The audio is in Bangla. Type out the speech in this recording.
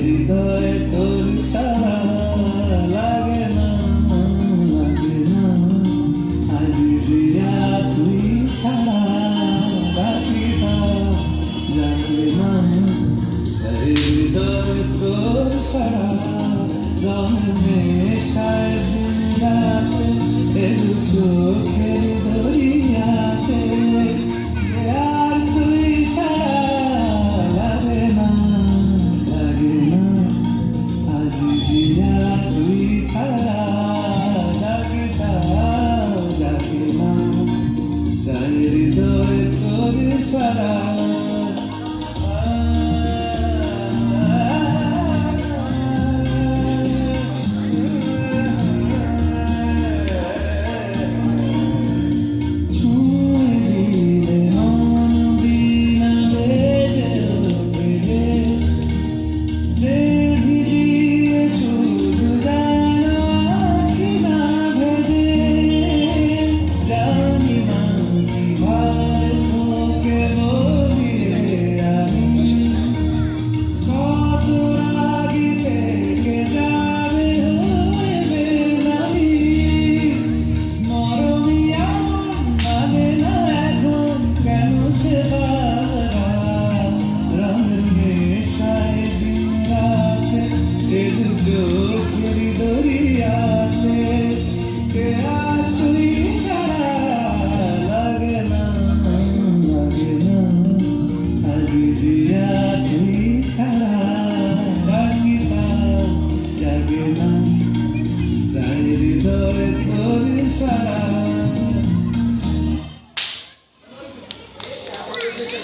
হৃদয় তোর সারা লাগে না, লাগে না। আজিজিয়া তুই ছাড়া বাকিটা জাগে না। হৃদয় তোর সারা রঙে সায় দিন রাতে এর চোখে